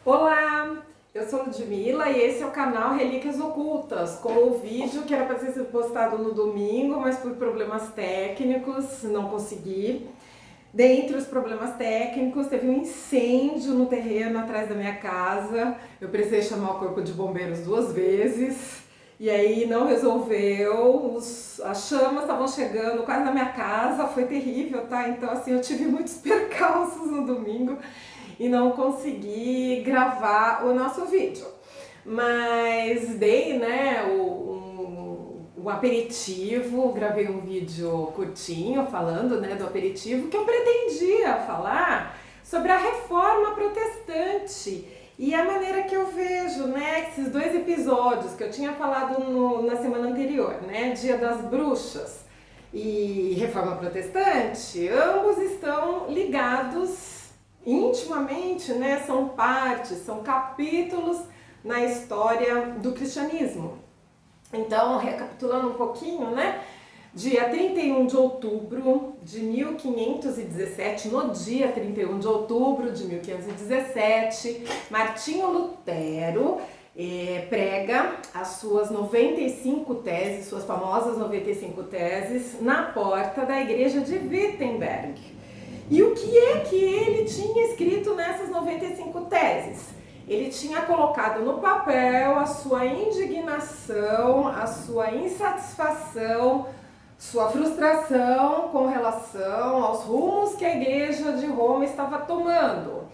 Olá, eu sou Ludmilla e esse é o canal Relíquias Ocultas, com o vídeo que era para ter sido postado no domingo, mas por problemas técnicos não consegui. Dentre os problemas técnicos, teve um incêndio no terreno atrás da minha casa. Eu precisei chamar o corpo de bombeiros 2 vezes e aí não resolveu. As chamas estavam chegando quase na minha casa, foi terrível, tá? Então, assim, eu tive muitos percalços no domingo e não consegui gravar o nosso vídeo. Mas dei, né, um aperitivo, gravei um vídeo curtinho falando, né, do aperitivo, que eu pretendia falar sobre a reforma protestante e a maneira que eu vejo, né, esses 2 episódios que eu tinha falado na semana anterior, né, Dia das Bruxas e Reforma Protestante, ambos estão ligados intimamente, né, são partes, são capítulos na história do cristianismo. Então, recapitulando um pouquinho, né? Dia 31 de outubro de 1517, no dia 31 de outubro de 1517, Martinho Lutero prega as suas 95 teses, suas famosas 95 teses, na porta da igreja de Wittenberg. E o que é que ele tinha escrito nessas 95 teses? Ele tinha colocado no papel a sua indignação, a sua insatisfação, sua frustração com relação aos rumos que a Igreja de Roma estava tomando.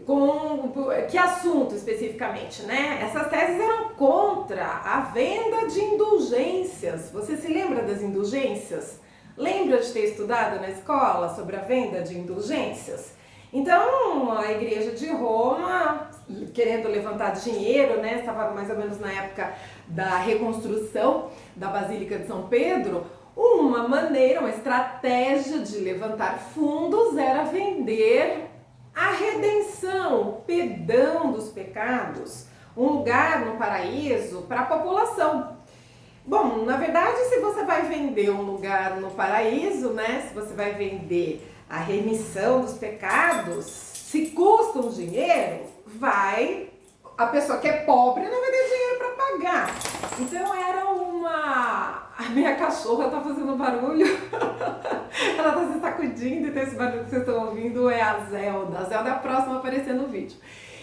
Com que assunto especificamente, né? Essas teses eram contra a venda de indulgências. Você se lembra das indulgências? Lembra de ter estudado na escola sobre a venda de indulgências? Então, a Igreja de Roma, querendo levantar dinheiro, né, estava mais ou menos na época da reconstrução da Basílica de São Pedro, uma maneira, uma estratégia de levantar fundos era vender a redenção, o perdão dos pecados, um lugar no paraíso para a população. Bom, na verdade, se você vai vender um lugar no paraíso, né, se você vai vender a remissão dos pecados, se custa um dinheiro, a pessoa que é pobre não vai ter dinheiro para pagar. Então era a minha cachorra tá fazendo barulho, ela tá se sacudindo, então esse barulho que vocês estão ouvindo é a Zelda é a próxima a aparecer no vídeo.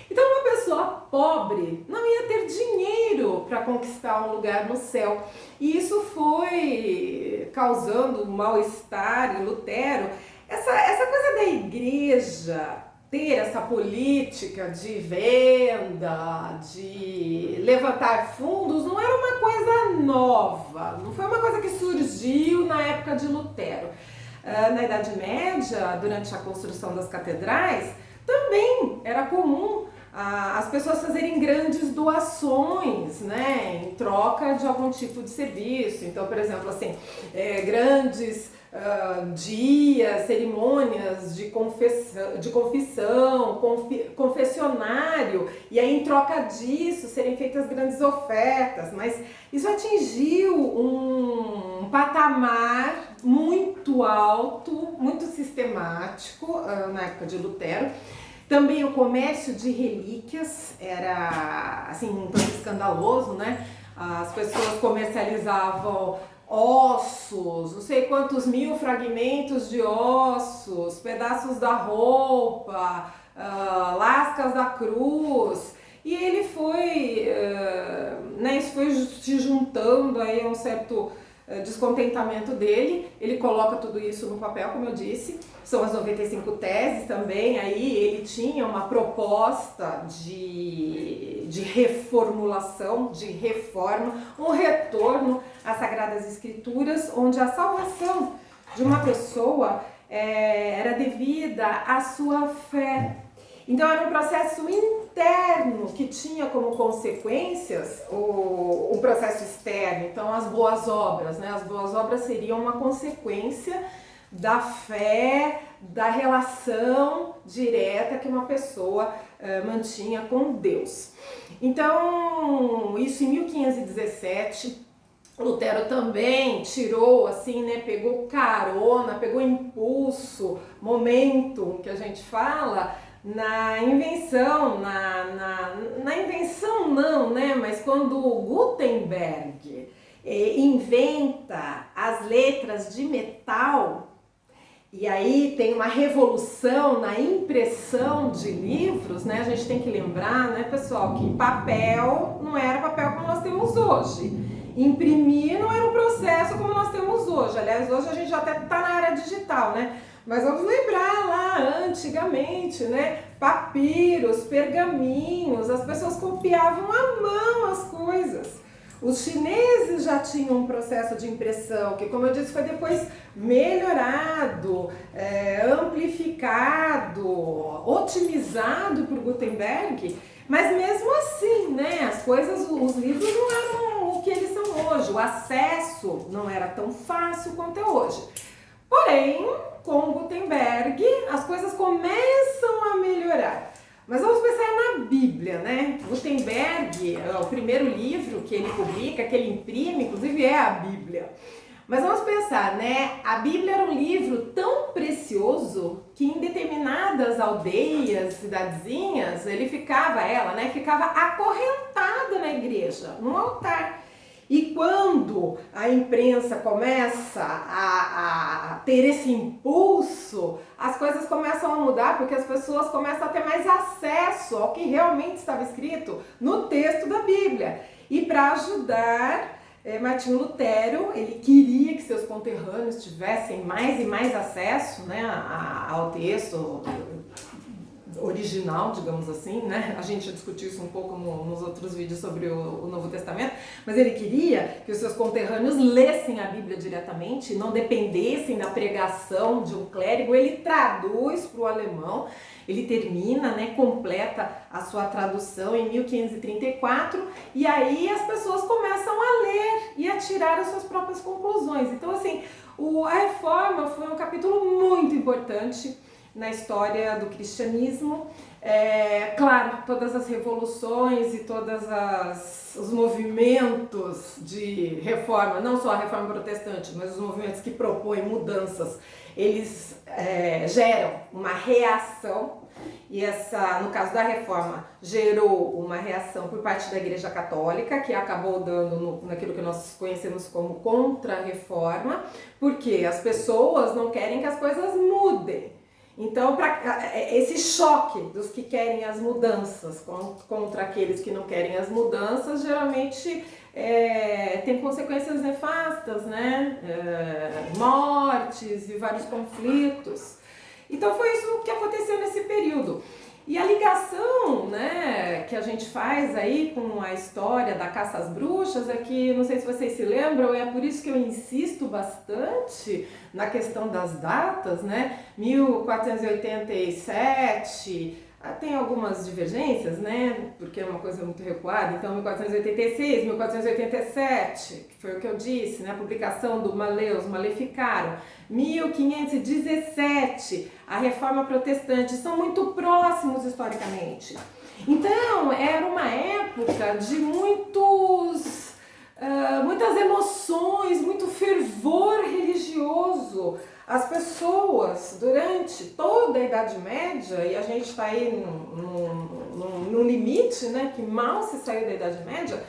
Então uma pessoa pobre não ia ter dinheiro para conquistar um lugar no céu. E isso foi causando um mal-estar em Lutero. Essa coisa da igreja ter essa política de venda, de levantar fundos, não era uma coisa nova, não foi uma coisa que surgiu na época de Lutero. Na Idade Média, durante a construção das catedrais, também era comum as pessoas fazerem grandes doações, né, em troca de algum tipo de serviço. Então, por exemplo, assim, grandes dias, cerimônias de confissão, confessionário, e aí em troca disso serem feitas grandes ofertas, mas isso atingiu um patamar muito alto, muito sistemático na época de Lutero. Também o comércio de relíquias era assim um tanto escandaloso, né? As pessoas comercializavam ossos, não sei quantos mil fragmentos de ossos, pedaços da roupa, lascas da cruz, e ele foi, né, isso foi se juntando aí a um certo descontentamento dele. Ele coloca tudo isso no papel, como eu disse, são as 95 teses também. Aí ele tinha uma proposta de reformulação, de reforma, um retorno às Sagradas Escrituras, onde a salvação de uma pessoa era devida à sua fé. Então era um processo interno que tinha como consequências o processo externo. Então as boas obras, né? As boas obras seriam uma consequência da fé, da relação direta que uma pessoa mantinha com Deus. Então isso em 1517, Lutero também tirou, assim, né, pegou carona, pegou impulso, momentum, que a gente fala, na invenção, na invenção não, né? Mas quando Gutenberg inventa as letras de metal, e aí tem uma revolução na impressão de livros, né? A gente tem que lembrar, né, pessoal, que papel não era papel como nós temos hoje. Imprimir não era um processo como nós temos hoje. Aliás, hoje a gente já até está na era digital, né? Mas vamos lembrar lá, antigamente, né? Papiros, pergaminhos, as pessoas copiavam à mão as coisas. Os chineses já tinham um processo de impressão que, como eu disse, foi depois melhorado, amplificado, otimizado por Gutenberg, mas mesmo assim, né, as coisas, os livros não eram o que eles são hoje, o acesso não era tão fácil quanto é hoje. Porém, com Gutenberg, as coisas começam a melhorar. Mas vamos pensar na Bíblia, né? Gutenberg, o primeiro livro que ele publica, que ele imprime, inclusive é a Bíblia. Mas vamos pensar, né? A Bíblia era um livro tão precioso que em determinadas aldeias, cidadezinhas, ela ficava acorrentada na igreja, no altar. E quando a imprensa começa a ter esse impulso, as coisas começam a mudar, porque as pessoas começam a ter mais acesso ao que realmente estava escrito no texto da Bíblia. E para ajudar, Martinho Lutero, ele queria que seus conterrâneos tivessem mais e mais acesso, né, ao texto original, digamos assim, né? A gente já discutiu isso um pouco nos outros vídeos sobre o Novo Testamento, mas ele queria que os seus conterrâneos lessem a Bíblia diretamente, não dependessem da pregação de um clérigo. Ele traduz para o alemão, ele termina, né, completa a sua tradução em 1534, e aí as pessoas começam a ler e a tirar as suas próprias conclusões. Então, assim, a Reforma foi um capítulo muito importante na história do cristianismo. Claro, todas as revoluções e todos os movimentos de reforma, não só a reforma protestante, mas os movimentos que propõem mudanças, eles geram uma reação, e no caso da reforma, gerou uma reação por parte da Igreja Católica, que acabou dando naquilo que nós conhecemos como contra-reforma, porque as pessoas não querem que as coisas mudem. Então, esse choque dos que querem as mudanças contra aqueles que não querem as mudanças, geralmente tem consequências nefastas, né? Mortes e vários conflitos. Então, foi isso que aconteceu nesse período. E a ligação, né, que a gente faz aí com a história da caça às bruxas é que, não sei se vocês se lembram, é por isso que eu insisto bastante na questão das datas, né? 1487, tem algumas divergências, né? Porque é uma coisa muito recuada. Então, 1486, 1487, que foi o que eu disse, né? A publicação do Maleus Maleficarum. 1517, a Reforma Protestante, são muito próximos historicamente. Então, era uma época de muitas emoções, muito fervor religioso. As pessoas, durante toda a Idade Média, e a gente está aí num limite, né, que mal se saiu da Idade Média,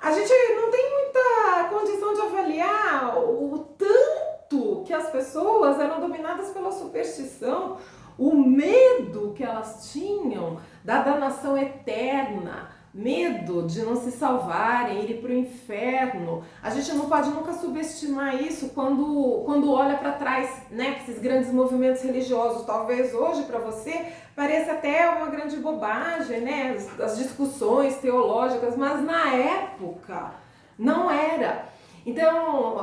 a gente não tem muita condição de avaliar o tanto que as pessoas eram dominadas pela superstição, o medo que elas tinham da danação eterna, medo de não se salvarem, irem para o inferno. A gente não pode nunca subestimar isso quando olha para trás, né, para esses grandes movimentos religiosos. Talvez hoje para você pareça até uma grande bobagem, né, as discussões teológicas, mas na época não era. Então,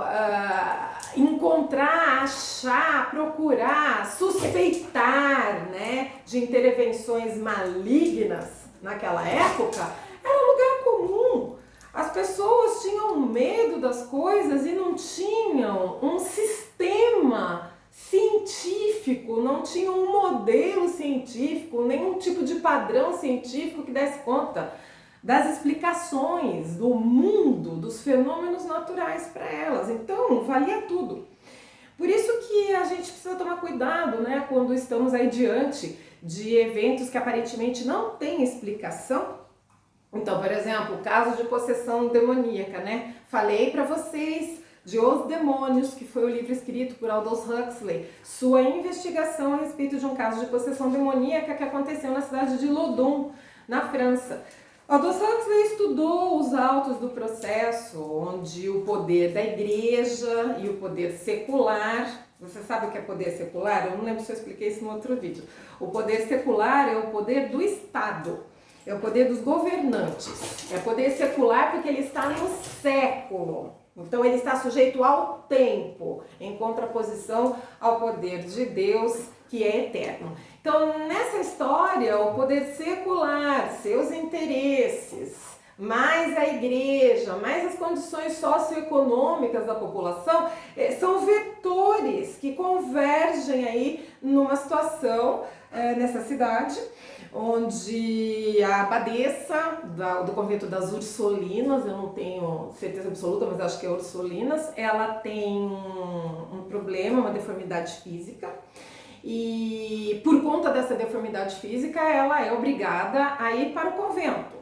encontrar, achar, procurar, suspeitar, né, de intervenções malignas naquela época era um lugar comum. As pessoas tinham medo das coisas e não tinham um sistema científico, não tinham um modelo científico, nenhum tipo de padrão científico que desse conta das explicações do mundo, dos fenômenos naturais para elas. Então, valia tudo. Por isso que a gente precisa tomar cuidado, né, quando estamos aí diante de eventos que aparentemente não têm explicação. Então, por exemplo, o caso de possessão demoníaca, né? Falei para vocês de Os Demônios, que foi o livro escrito por Aldous Huxley, sua investigação a respeito de um caso de possessão demoníaca que aconteceu na cidade de Loudun, na França. Aldous Huxley estudou os autos do processo, onde o poder da igreja e o poder secular. Você sabe o que é poder secular? Eu não lembro se eu expliquei isso no outro vídeo. O poder secular é o poder do Estado, é o poder dos governantes. É poder secular porque ele está no século. Então ele está sujeito ao tempo, em contraposição ao poder de Deus, que é eterno. Então, nessa história, o poder secular, seus interesses, mais a igreja, mais as condições socioeconômicas da população, são vetores que convergem aí numa situação nessa cidade, onde a abadesa do convento das Ursulinas, eu não tenho certeza absoluta, mas acho que é Ursulinas, ela tem um problema, uma deformidade física. E por conta dessa deformidade física, ela é obrigada a ir para o convento.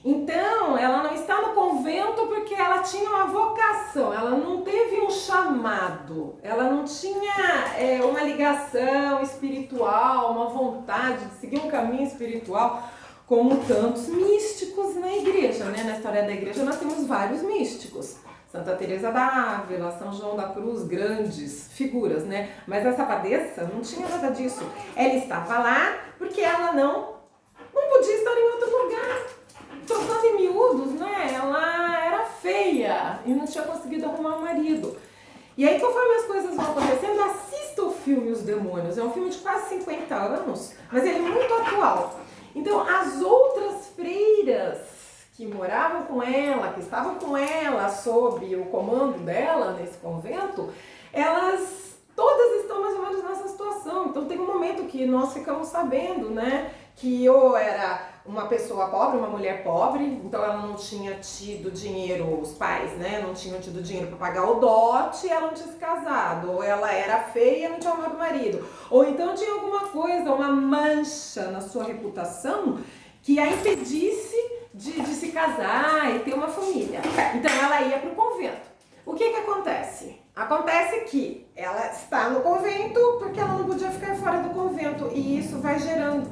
Então, ela não está no convento porque ela tinha uma vocação, ela não teve um chamado, ela não tinha uma ligação espiritual, uma vontade de seguir um caminho espiritual, como tantos místicos na igreja, né? Na história da igreja nós temos vários místicos. Santa Teresa d'Ávila, São João da Cruz, grandes figuras, né? Mas essa abadesa não tinha nada disso. Ela estava lá porque ela não podia estar em outro lugar. Trocando em miúdos, né? Ela era feia e não tinha conseguido arrumar um marido. E aí, conforme as coisas vão acontecendo, assista o filme Os Demônios. É um filme de quase 50 anos, mas ele é muito atual. Então, as outras freiras que moravam com ela, que estavam com ela sob o comando dela nesse convento, elas todas estão mais ou menos nessa situação. Então tem um momento que nós ficamos sabendo, né, que ou era uma pessoa pobre, uma mulher pobre, então ela não tinha tido dinheiro, os pais, né, não tinham tido dinheiro para pagar o dote, ela não tinha se casado, ou ela era feia e não tinha amado o marido, ou então tinha alguma coisa, uma mancha na sua reputação que a impedisse de se casar e ter uma família. Então ela ia para o convento. O que acontece? Acontece que ela está no convento porque ela não podia ficar fora do convento, e isso vai gerando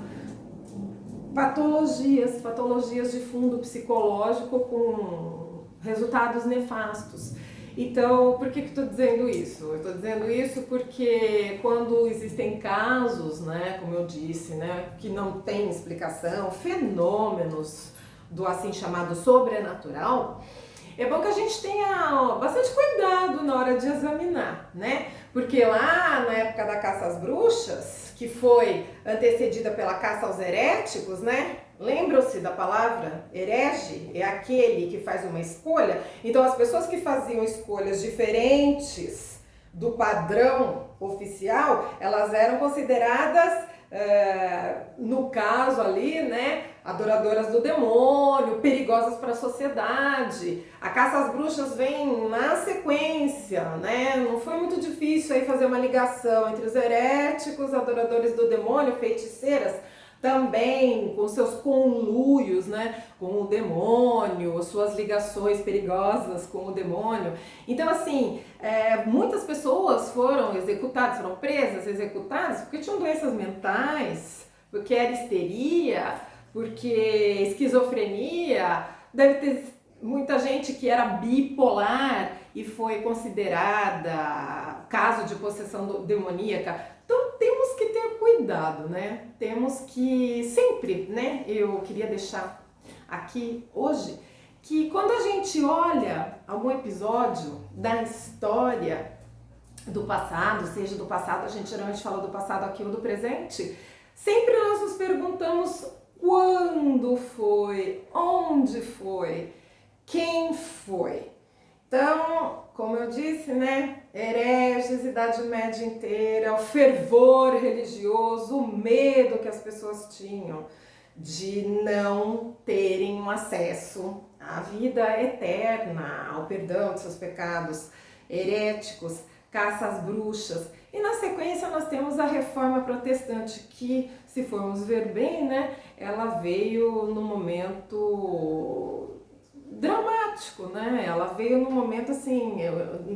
patologias de fundo psicológico com resultados nefastos. Então, por que eu estou dizendo isso? Eu estou dizendo isso porque quando existem casos, né, como eu disse, né, que não tem explicação, fenômenos do assim chamado sobrenatural, é bom que a gente tenha bastante cuidado na hora de examinar, né? Porque lá na época da caça às bruxas, que foi antecedida pela caça aos heréticos, né? Lembram-se da palavra herege? É aquele que faz uma escolha. Então as pessoas que faziam escolhas diferentes do padrão oficial, elas eram consideradas, no caso ali, né, adoradoras do demônio, perigosas para a sociedade. A caça às bruxas vem na sequência, né? Não foi muito difícil aí fazer uma ligação entre os heréticos, adoradores do demônio, feiticeiras, também com seus conluios, né, com o demônio, suas ligações perigosas com o demônio. Então, assim, muitas pessoas foram executadas, foram presas, executadas, porque tinham doenças mentais, porque era histeria, porque esquizofrenia. Deve ter muita gente que era bipolar e foi considerada caso de possessão demoníaca. Então temos que ter cuidado, né? Temos que sempre, né? Eu queria deixar aqui hoje que quando a gente olha algum episódio da história do passado, seja do passado, a gente geralmente fala do passado aqui ou do presente, sempre nós nos perguntamos quando foi, onde foi, quem foi. Então, como eu disse, né, hereges, Idade Média inteira, o fervor religioso, o medo que as pessoas tinham de não terem um acesso à vida eterna, ao perdão de seus pecados, heréticos, caça às bruxas. E na sequência nós temos a Reforma Protestante, que se formos ver bem, né, ela veio no momento dramático, né? Ela veio num momento assim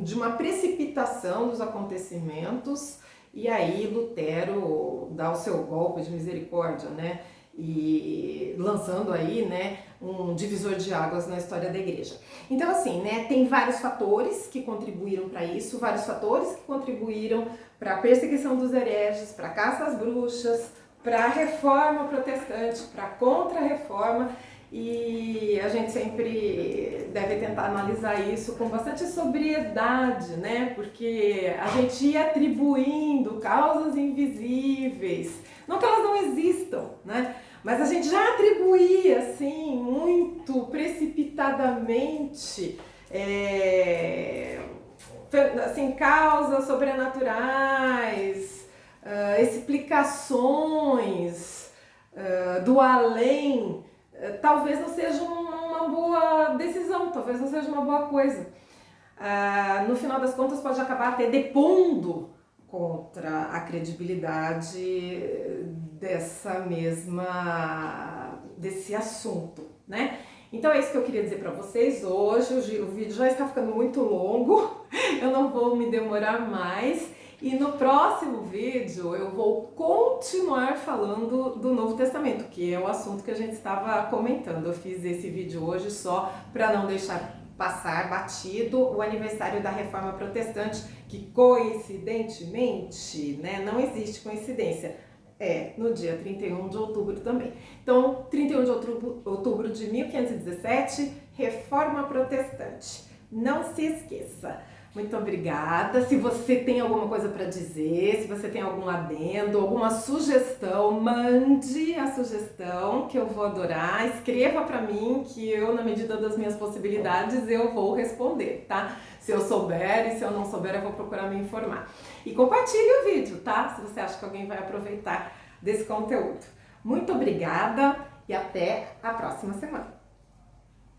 de uma precipitação dos acontecimentos e aí Lutero dá o seu golpe de misericórdia, né? E lançando aí, né, um divisor de águas na história da igreja. Então assim, né, tem vários fatores que contribuíram para isso, vários fatores que contribuíram para a perseguição dos hereges, para a caça às bruxas, para a reforma protestante, para a contra-reforma, e a gente sempre deve tentar analisar isso com bastante sobriedade, né? Porque a gente ia atribuindo causas invisíveis, não que elas não existam, né? Mas a gente já atribuía, assim, muito precipitadamente, assim, causas sobrenaturais, explicações do além. Talvez não seja uma boa decisão, talvez não seja uma boa coisa. No final das contas pode acabar até depondo contra a credibilidade desse assunto, né? Então é isso que eu queria dizer para vocês hoje. O vídeo já está ficando muito longo, eu não vou me demorar mais. E no próximo vídeo eu vou continuar falando do Novo Testamento, que é o assunto que a gente estava comentando. Eu fiz esse vídeo hoje só para não deixar passar batido o aniversário da Reforma Protestante, que coincidentemente, né, não existe coincidência, no dia 31 de outubro também. Então, 31 de outubro de 1517, Reforma Protestante. Não se esqueça. Muito obrigada. Se você tem alguma coisa para dizer, se você tem algum adendo, alguma sugestão, mande a sugestão que eu vou adorar. Escreva para mim que eu, na medida das minhas possibilidades, eu vou responder, tá? Se eu souber e se eu não souber, eu vou procurar me informar. E compartilhe o vídeo, tá? Se você acha que alguém vai aproveitar desse conteúdo. Muito obrigada e até a próxima semana.